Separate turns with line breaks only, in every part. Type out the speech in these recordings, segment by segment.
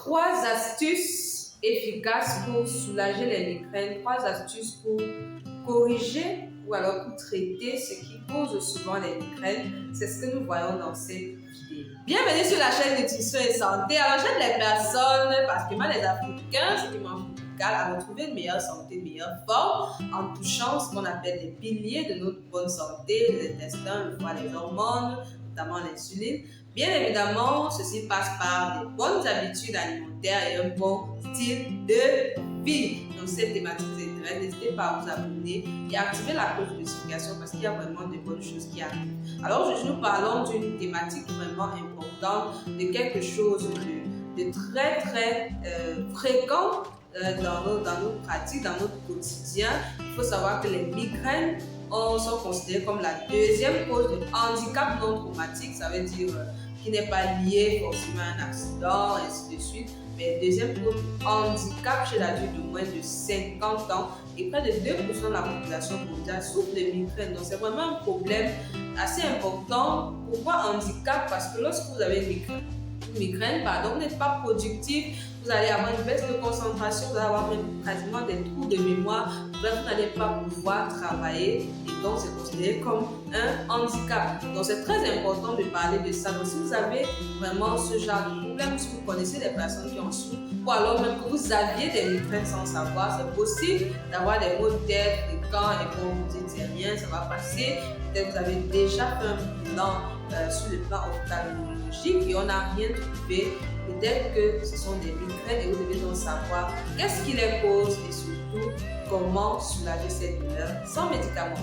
3 astuces efficaces pour soulager les migraines, 3 astuces pour corriger ou alors pour traiter ce qui cause souvent les migraines. C'est ce que nous voyons dans cette vidéo. Bienvenue sur la chaîne Nutrition et Santé. Alors j'aide les personnes, particulièrement les Africains, ceux qui mangent à retrouver une meilleure santé, une meilleure forme en touchant ce qu'on appelle les piliers de notre bonne santé, les intestins, le foie, les hormones, notamment l'insuline. Bien évidemment, ceci passe par des bonnes habitudes alimentaires et un bon style de vie. Donc, cette thématique vous intéresse, n'hésitez pas à vous abonner et à activer la cloche de notification parce qu'il y a vraiment de bonnes choses qui arrivent. Alors, aujourd'hui, nous parlons d'une thématique vraiment importante, de quelque chose de très, très fréquent dans nos pratiques, dans notre quotidien. Il faut savoir que les migraines sont considérées comme la deuxième cause de handicap non traumatique. Ça veut dire qui n'est pas lié forcément à un accident, et ainsi de suite. Mais deuxième cause de handicap chez l'adulte de moins de 50 ans. Et près de 2% de la population mondiale souffre de migraines. Donc c'est vraiment un problème assez important. Pourquoi handicap? Parce que lorsque vous avez une migraine, vous n'êtes pas productif, vous allez avoir une baisse de concentration, vous allez avoir même quasiment des trous de mémoire, bref, vous n'allez pas pouvoir travailler et donc c'est considéré comme un handicap. Donc c'est très important de parler de ça. Donc si vous avez vraiment ce genre de problème, si vous connaissez des personnes qui en souffrent, ou alors même que vous aviez des migraines sans savoir, c'est possible d'avoir des maux de tête fréquents et quand vous dites c'est rien, ça va passer. Peut-être que vous avez déjà fait un bilan sur le plan ophtalmologique et on n'a rien trouvé. Peut-être que ce sont des migraines et vous devez donc savoir qu'est-ce qui les cause et surtout comment soulager cette douleur sans médicaments.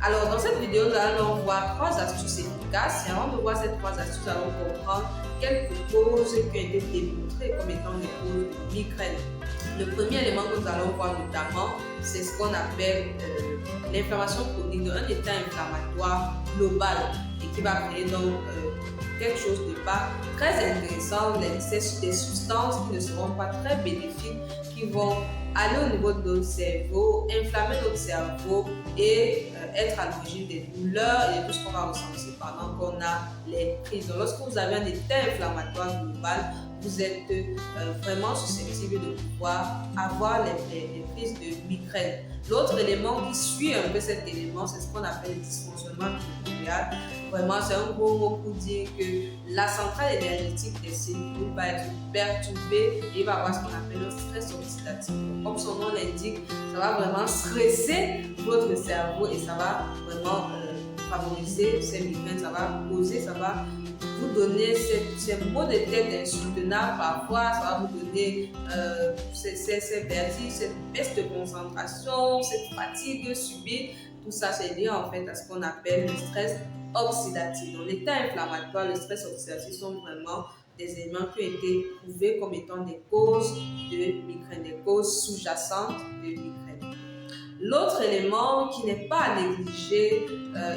Alors dans cette vidéo, nous allons voir 3 astuces efficaces et avant de voir ces 3 astuces, nous allons comprendre quelques causes qui ont été démontrées comme étant des causes de migraine. Le premier élément que nous allons voir notamment, c'est ce qu'on appelle l'inflammation chronique, un état inflammatoire global et qui va créer donc quelque chose de pas très intéressant, des substances qui ne seront pas très bénéfiques, qui vont aller au niveau de notre cerveau, inflammer notre cerveau et être à l'origine des douleurs et de tout ce qu'on va ressentir pendant qu'on a les crises. Donc, lorsque vous avez un état inflammatoire global, vous êtes vraiment susceptible de pouvoir avoir les crises de migraine. L'autre élément qui suit un peu cet élément, c'est ce qu'on appelle le dysfonctionnement mitochondrial. Vraiment, c'est un gros mot pour dire que la centrale énergétique des cellules va être perturbée et va avoir ce qu'on appelle un stress oxydatif. Comme son nom l'indique, ça va vraiment stresser votre cerveau et ça va vraiment favoriser ces migraines, ça va causer, ça va vous donner ces maux de tête insoutenables parfois, ça va vous donner ces vertiges, cette baisse de concentration, cette fatigue subite. Tout ça, c'est lié en fait à ce qu'on appelle le stress oxydatif. Donc, l'état inflammatoire, le stress oxydatif sont vraiment des éléments qui ont été prouvés comme étant des causes de migraine, des causes sous-jacentes de migraine. L'autre élément qui n'est pas à négliger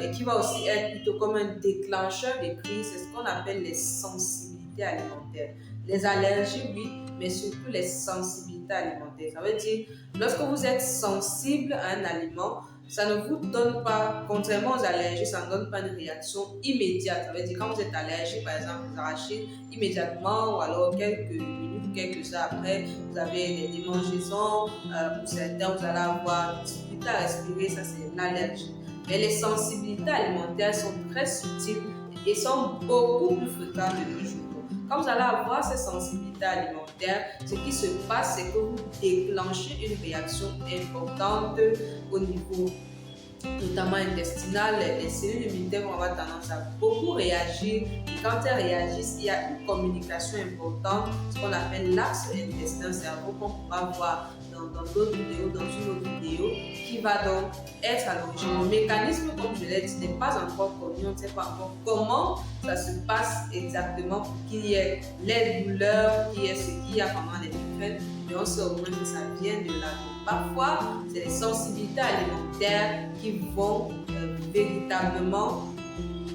et qui va aussi être plutôt comme un déclencheur de crise, c'est ce qu'on appelle les sensibilités alimentaires. Les allergies, oui, mais surtout les sensibilités alimentaires. Ça veut dire, lorsque vous êtes sensible à un aliment, ça ne vous donne pas, contrairement aux allergies, ça ne donne pas une réaction immédiate. Ça veut dire, quand vous êtes allergique, par exemple, vous arrachez immédiatement ou alors quelques minutes ou quelques heures après, vous avez des démangeaisons. Pour certains, vous allez avoir des difficultés à respirer, ça c'est l'allergie. Mais les sensibilités alimentaires sont très subtiles et sont beaucoup plus fréquentes de nos jours. Quand vous allez avoir ces sensibilités alimentaires, ce qui se passe, c'est que vous déclenchez une réaction importante au niveau notamment intestinal. Les cellules immunitaires vont avoir tendance à beaucoup réagir et quand elles réagissent, il y a une communication importante, ce qu'on appelle l'axe intestin-cerveau qu'on pourra voir dans d'autres vidéos, dans une autre vidéo, qui va donc être à l'origine. Le mécanisme, comme je l'ai dit, n'est pas encore connu, on ne sait pas encore comment ça se passe exactement pour qu'il y ait les douleurs, qu'il y ait ce qu'il y a pendant les migraines, mais on sait au moins que ça vient de là. Donc, parfois, c'est les sensibilités alimentaires qui vont véritablement,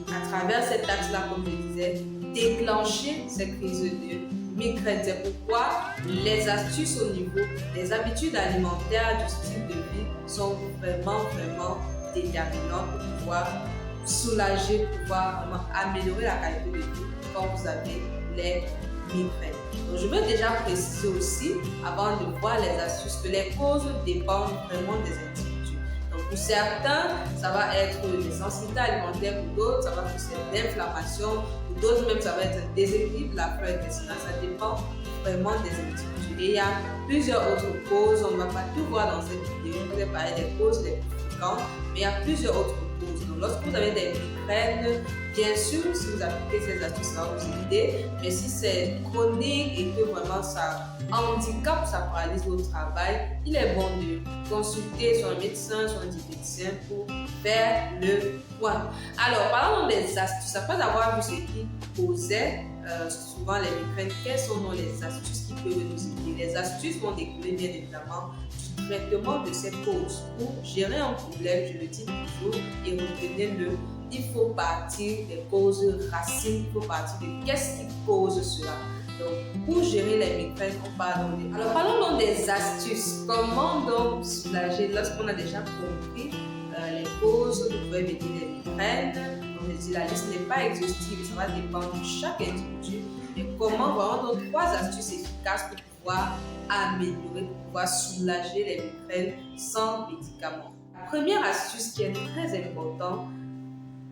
à travers cet axe-là, comme je disais, déclencher ces crises de migraine. C'est pourquoi les astuces au niveau des habitudes alimentaires, du style de vie sont vraiment déterminantes pour pouvoir soulager, pour pouvoir vraiment améliorer la qualité de vie quand vous avez les migraine. Donc, je veux déjà préciser aussi, avant de voir les astuces, que les causes dépendent vraiment des individus. Donc, pour certains, ça va être des sensibilités alimentaires, pour d'autres, ça va pousser l'inflammation, pour d'autres même, ça va être un déséquilibre de la flore intestinale. Ça dépend vraiment des individus. Et il y a plusieurs autres causes. On ne va pas tout voir dans cette vidéo. Je vous ai parlé des causes les plus fréquentes, mais il y a plusieurs autres causes. Donc, lorsque vous avez des migraines, bien sûr, si vous appliquez ces astuces, ça va vous aider. Mais si c'est chronique et que vraiment ça handicape, ça paralyse votre travail, il est bon de consulter son médecin, son diététicien pour faire le point. Alors, parlons des astuces. Après avoir vu ce qui causait souvent les migraines, quelles sont donc les astuces qui peuvent nous aider? Les astuces vont découler bien évidemment du traitement de ces causes. Pour gérer un problème, je le dis toujours et retenez-le, il faut partir des causes racines, il faut partir de qu'est-ce qui cause cela. Donc, pour gérer les migraines, on parle donc Alors, parlons donc des astuces. Comment donc soulager lorsqu'on a déjà compris les causes qui peuvent aider les migraines? Comme je dis, la liste n'est pas exhaustive, ça va dépendre de chaque individu. Mais comment vraiment donc 3 astuces efficaces pour pouvoir améliorer, pour pouvoir soulager les migraines sans médicaments. La première astuce qui est très importante,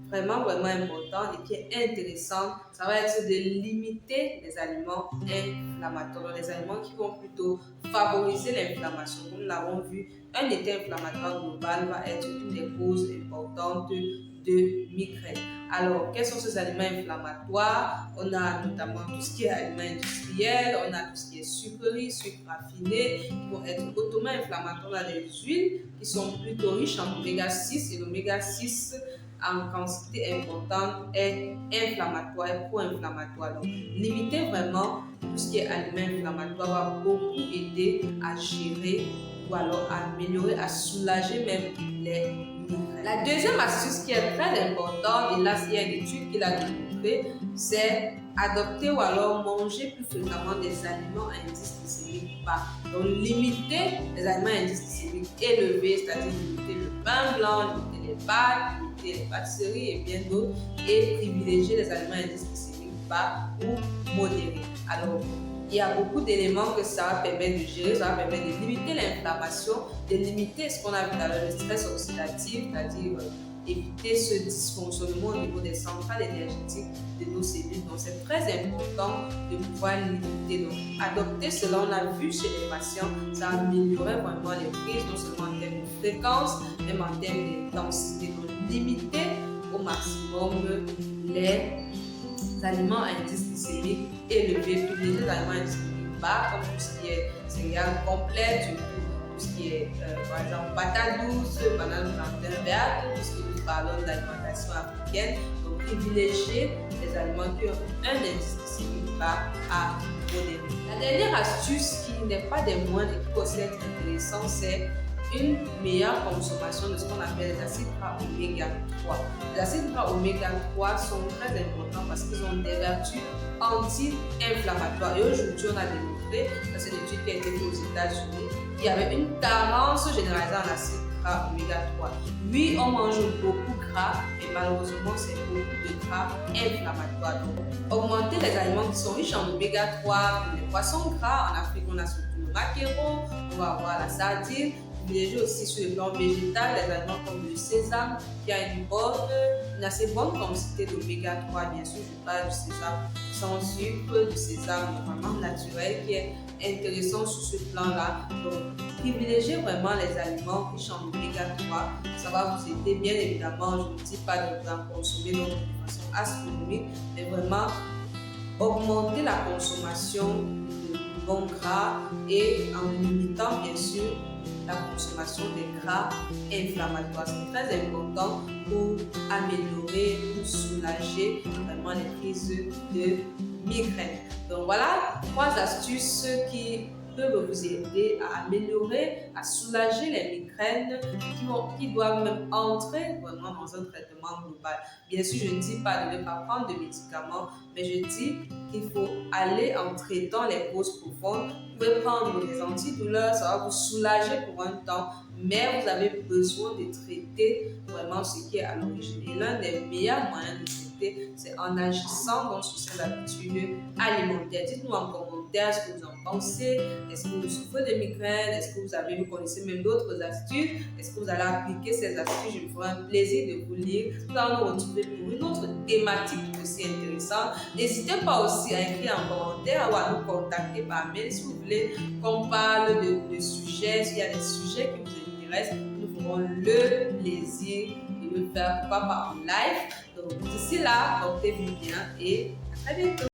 vraiment important et qui est intéressante, ça va être de limiter les aliments inflammatoires, les aliments qui vont plutôt favoriser l'inflammation. Comme nous l'avons vu, un état inflammatoire global va être une des causes importantes de migraine. Alors, quels sont ces aliments inflammatoires? On a notamment tout ce qui est aliments industriels, on a tout ce qui est sucreries, sucres raffinés, qui vont être hautement inflammatoires. On a des huiles qui sont plutôt riches en oméga 6 et l'oméga 6 en quantité importante est inflammatoire, est pro-inflammatoire. Donc, limiter vraiment tout ce qui est aliments inflammatoires va beaucoup aider à gérer ou alors à améliorer, à soulager même les migraines. La deuxième astuce qui est très importante, et là il y a une étude qui l'a démontré, c'est adopter ou alors manger plus fréquemment des aliments à indice glycémique bas. Donc limiter les aliments à indice glycémique élevé, c'est-à-dire limiter le pain blanc, limiter les pâtes, limiter les pâtisseries et bien d'autres, et privilégier les aliments à indice glycémique bas ou modéré. Alors, il y a beaucoup d'éléments que ça va permettre de gérer, ça va permettre de limiter l'inflammation, de limiter ce qu'on a vu tout à l'heure, le stress oxydatif, c'est-à-dire éviter ce dysfonctionnement au niveau des centrales énergétiques de nos cellules. Donc, c'est très important de pouvoir limiter. Donc, adopter cela, on l'a vu chez les patients, ça améliorerait vraiment les prises, non seulement en termes de fréquence, même en termes d'intensité. Donc, limiter au maximum les aliments à indice glycémique élevé, privilégier les aliments à indice glycémique bas, comme tout ce qui est céréales complètes, tout ce qui est, par exemple, patates douces, bananes, plantains vertes, tout ce que nous parlons d'alimentation africaine. Donc, privilégier les aliments qui ont un indice glycémique bas à modéré. La dernière astuce qui n'est pas des moindres et qui peut aussi être intéressante, c'est une meilleure consommation de ce qu'on appelle les acides gras oméga 3. Les acides gras oméga 3 sont très importants parce qu'ils ont des vertus anti-inflammatoires. Et aujourd'hui, on a démontré, dans cette étude qui a été faite aux États-Unis, qu'il y avait une carence généralisée en acides gras oméga 3. Oui, on mange beaucoup gras, mais malheureusement, c'est beaucoup de gras inflammatoires. Donc, augmenter les aliments qui sont riches en oméga 3, les poissons gras. En Afrique, on a surtout le maquereau, on va avoir la sardine. Privilégier aussi sur le plan végétal les aliments comme le sésame qui a une assez bonne quantité d'oméga 3. Bien sûr, je parle du sésame sans sucre, du sésame vraiment naturel qui est intéressant sur ce plan-là. Donc, privilégier vraiment les aliments riches en oméga 3. Ça va vous aider, bien évidemment. Je ne dis pas de vous en consommer de façon astronomique, mais vraiment augmenter la consommation de bons gras et en limitant, bien sûr, la consommation des gras inflammatoires. C'est très important pour améliorer, pour soulager vraiment les crises de migraine. Donc voilà 3 astuces qui peuvent vous aider à améliorer, à soulager les migraines qui doivent même entrer vraiment dans un traitement global. Bien sûr, je ne dis pas de ne pas prendre de médicaments, mais je dis qu'il faut aller en traitant les causes profondes. Vous pouvez prendre des antidouleurs, ça va vous soulager pour un temps, mais vous avez besoin de traiter vraiment ce qui est à l'origine. Et l'un des meilleurs moyens de traiter longévité, c'est en agissant donc sur ces habitudes alimentaires. Dites-nous en commentaire ce que vous en pensez. Est-ce que vous souffrez de migraine? Est-ce que vous connaissez même d'autres astuces? Est-ce que vous allez appliquer ces astuces? Je me ferai un plaisir de vous lire. Nous allons nous retrouver pour une autre thématique aussi intéressante. N'hésitez pas aussi à écrire en commentaire ou à nous contacter par mail si vous voulez qu'on parle de sujets. S'il y a des sujets qui vous intéressent, nous ferons le plaisir de le faire, pourquoi pas en live. Donc d'ici là, portez-vous bien et à très bientôt.